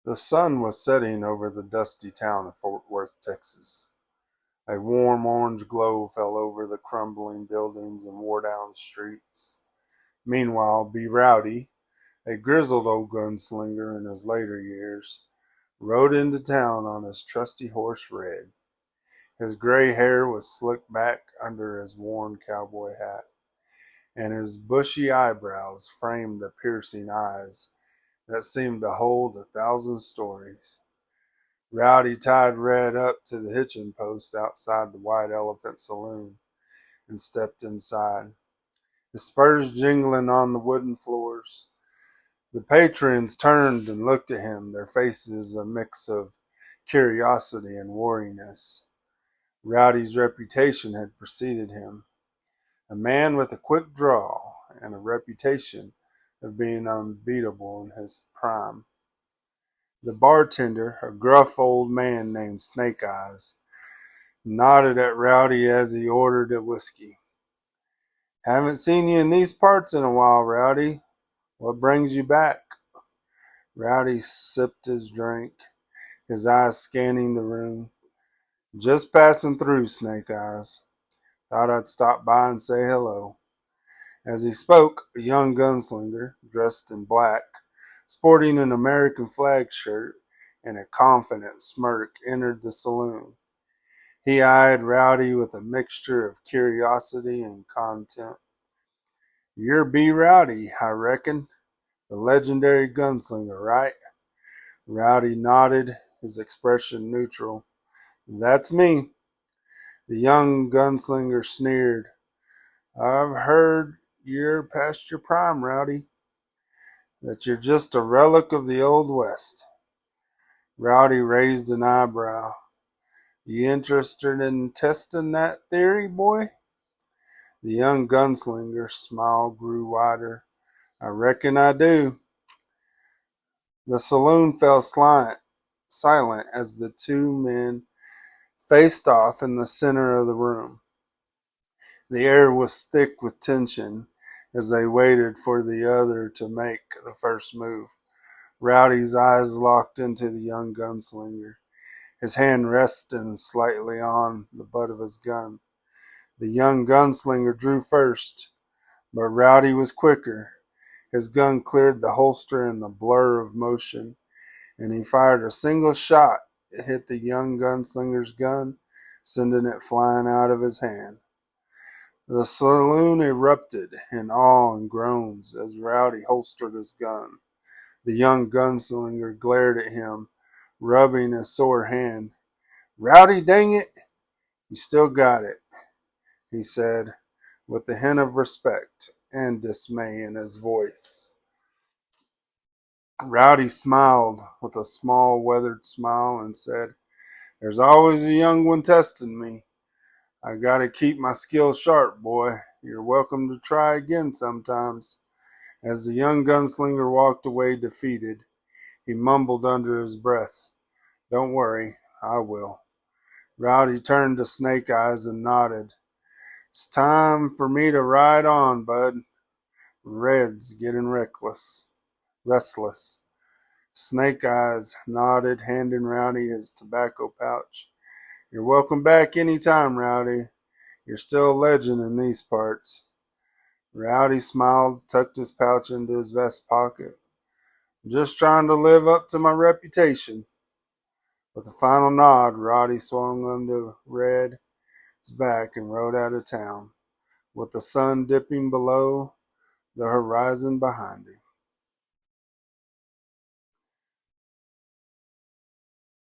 The sun was setting over the dusty town of Fort Worth, Texas. A warm orange glow fell over the crumbling buildings and wore-down streets. Meanwhile, B. Rowdy, a grizzled old gunslinger in his later years, rode into town on his trusty horse Red. His gray hair was slicked back under his worn cowboy hat, and his bushy eyebrows framed the piercing eyes that seemed to hold 1,000 stories. Rowdy tied Red up to the hitching post outside the White Elephant Saloon and stepped inside, his spurs jingling on the wooden floors. The patrons turned and looked at him, their faces a mix of curiosity and wariness. Rowdy's reputation had preceded him, a man with a quick draw and a reputation of being unbeatable in his prime. The bartender, a gruff old man named Snake Eyes, nodded at Rowdy as he ordered a whiskey. "Haven't seen you in these parts in a while, Rowdy. What brings you back?" Rowdy sipped his drink, his eyes scanning the room. "Just passing through, Snake Eyes. Thought I'd stop by and say hello." As he spoke, a young gunslinger, dressed in black, sporting an American flag shirt and a confident smirk, entered the saloon. He eyed Rowdy with a mixture of curiosity and contempt. "You're B. Rowdy, I reckon. The legendary gunslinger, right?" Rowdy nodded, his expression neutral. "That's me." The young gunslinger sneered. "I've heard you're past your prime, Rowdy. That you're just a relic of the Old West." Rowdy raised an eyebrow. "You interested in testing that theory, boy?" The young gunslinger's smile grew wider. "I reckon I do." The saloon fell silent as the two men faced off in the center of the room. The air was thick with tension as they waited for the other to make the first move. Rowdy's eyes locked into the young gunslinger, his hand resting slightly on the butt of his gun. The young gunslinger drew first, but Rowdy was quicker. His gun cleared the holster in a blur of motion, and he fired a single shot. It hit the young gunslinger's gun, sending it flying out of his hand. The saloon erupted in awe and groans as Rowdy holstered his gun. The young gunslinger glared at him, rubbing his sore hand. "Rowdy, dang it, you still got it," he said, with a hint of respect and dismay in his voice. Rowdy smiled with a small, weathered smile and said, "There's always a young one testing me. I gotta keep my skills sharp, boy. You're welcome to try again sometimes." As the young gunslinger walked away defeated, he mumbled under his breath, "Don't worry, I will." Rowdy turned to Snake Eyes and nodded. "It's time for me to ride on, bud. Red's getting restless." Snake Eyes nodded, handing Rowdy his tobacco pouch. "You're welcome back any time, Rowdy. You're still a legend in these parts." Rowdy smiled, tucked his pouch into his vest pocket. "Just trying to live up to my reputation." With a final nod, Rowdy swung onto Red's back and rode out of town, with the sun dipping below the horizon behind him.